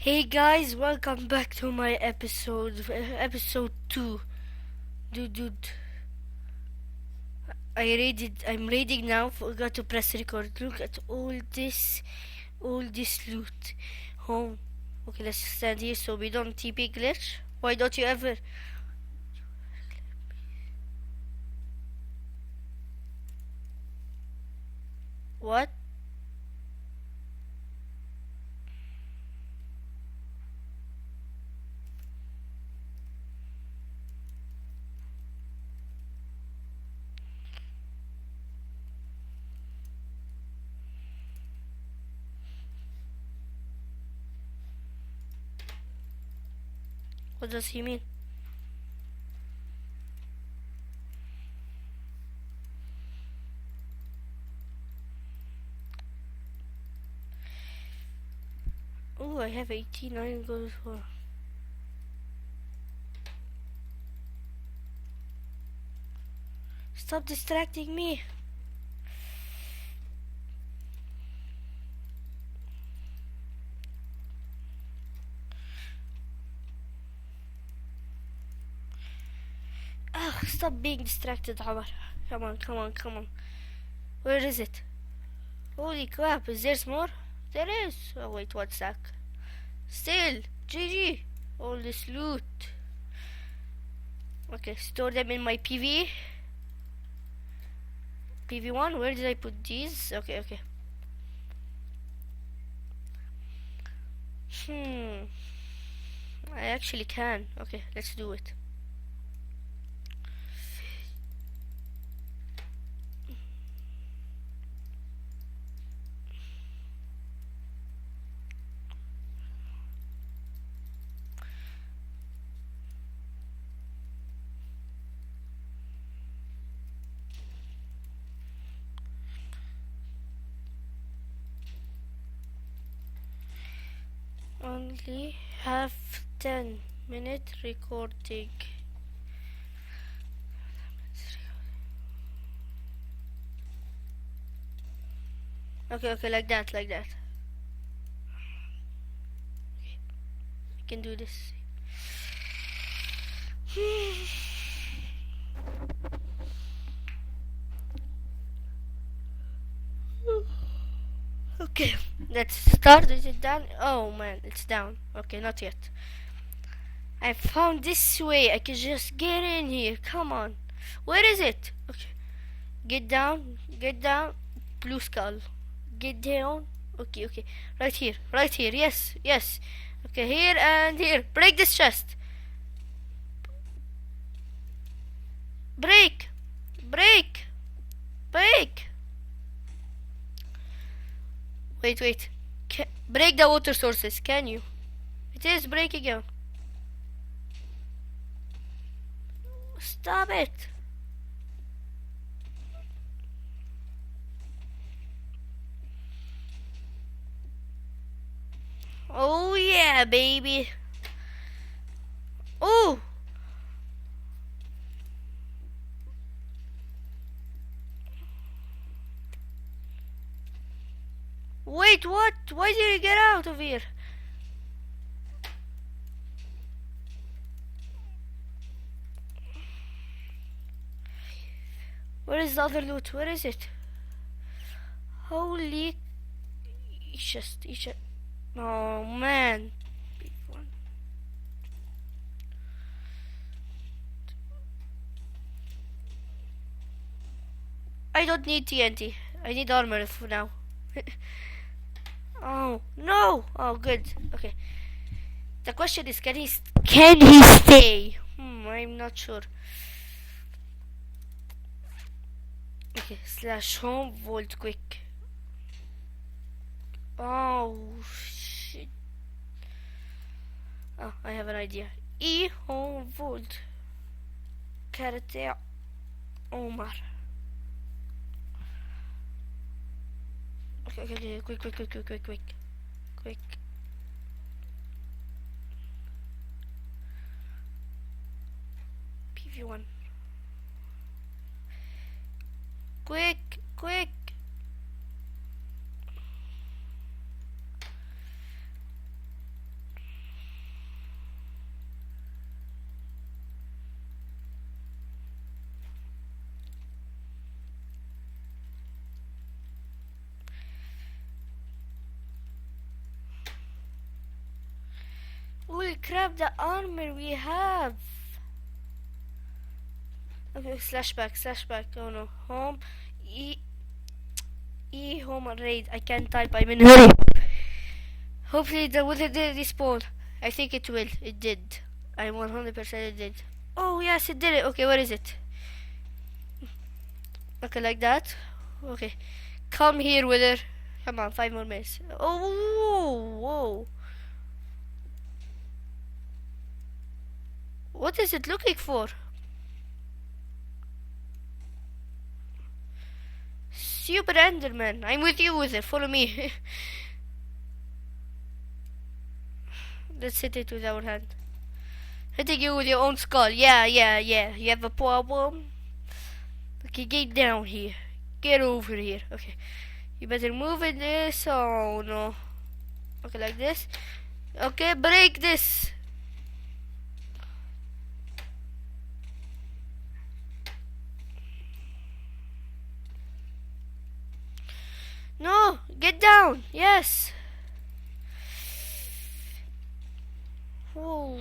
Hey guys, welcome back to my episode 2. Dude, I'm reading now, forgot to press record. Look at all this loot. Home. Okay, let's stand here so we don't TP glitch. Why don't you ever? What? What does he mean? Oh, I have 89 goes for. Stop distracting me. Ugh, stop being distracted, Omar. Come on. Where is it? Holy crap, is there more? There is. Oh wait, what's that? Still, GG. All this loot. Okay, store them in my PV1. Where did I put these? Okay. I actually can. Okay, let's do it. Only have 10-minute recording. Okay, like that. I can do this. Okay, let's start. Is it done? Oh man, it's down. Okay, not yet. I found this way. I can just get in here. Come on. Where is it? Okay. Get down. Blue skull. Get down. Okay. Right here. Yes. Okay, here and here. Break this chest. Break. Wait. Break the water sources. Can you? It is breaking out. Stop it. Oh yeah, baby. Oh. Wait, what? Why did you get out of here? Where is the other loot? Where is it? Holy... It's just... Oh, man. I don't need TNT. I need armor for now. Oh, no! Oh, good. Okay. The question is, can he stay? I'm not sure. Okay, slash home vault quick. Oh, shit. Oh, I have an idea. Home vault. Karate Omar. Okay, quick. PV1. Quick. crap, the armor we have. Okay, slash back. Oh no. Home. Home raid. I can't type. I'm in a hurry. Hopefully the wither did respawn. I think it will. It did. I'm 100% it did. Oh yes, it did it. Okay, what is it? Okay, like that. Okay. Come here, wither. Come on, 5 more minutes. Oh, whoa. What is it looking for? Super Enderman. I'm with you, wither. Follow me. Let's hit it with our hand. Hitting you with your own skull. Yeah. You have a problem? Okay, get down here. Get over here. Okay. You better move in this. Oh no. Okay, like this. Okay, break this. No, get down. Yes. Ooh.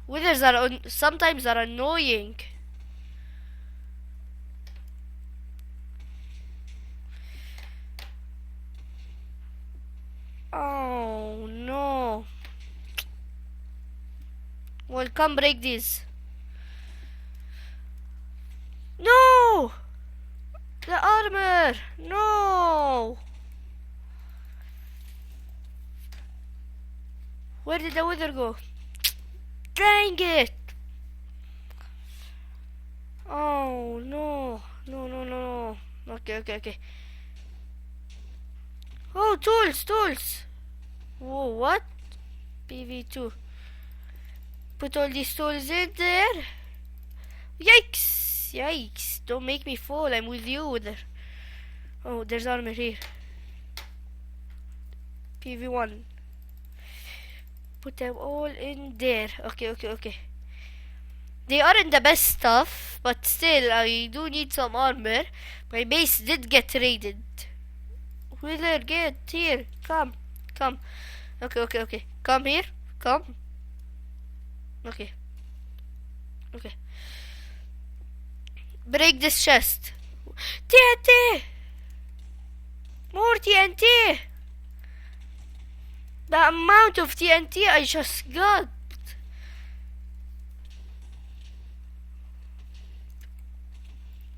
Withers are sometimes are annoying. Oh no. Well, come break this. No! The armor! No! Where did the wither go? Dang it! Oh no. No. Okay. Oh, tools! Whoa, what? PV2. Put all these tools in there. Yikes! Don't make me fall. I'm with you, wither. Oh, there's armor here. PV1. Put them all in there. Okay. They aren't the best stuff, but still, I do need some armor. My base did get raided. Wither, get here. Come. Okay. Come here. Come. Okay. Break this chest. TNT! More TNT! The amount of TNT I just got.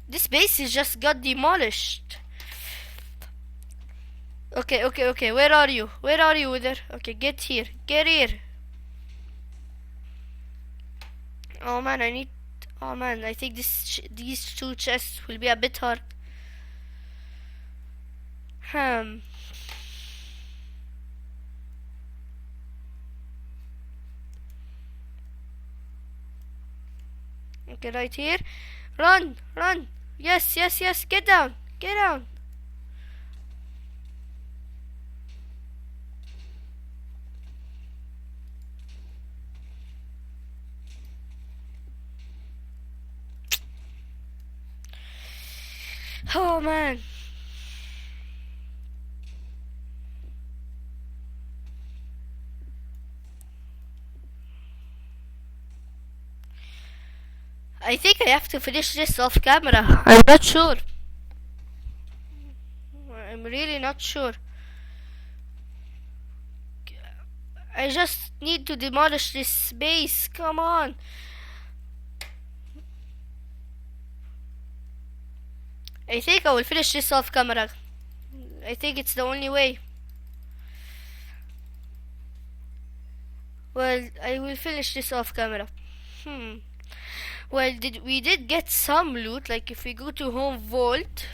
This base is just got demolished. Okay. Where are you, wither? Okay, get here. Oh man, I think these 2 chests will be a bit hard. Okay, right here. Run! Yes, get down! Oh man. I think I have to finish this off camera. I'm not sure. I'm really not sure. I just need to demolish this base. Come on. I think I will finish this off camera. I think it's the only way. Well, I will finish this off camera. Well, we did get some loot. Like if we go to home vault.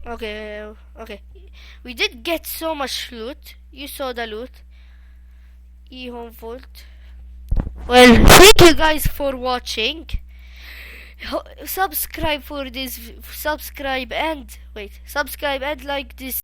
Okay. We did get so much loot. You saw the loot. Home vault. Well, thank you guys for watching. Subscribe and like this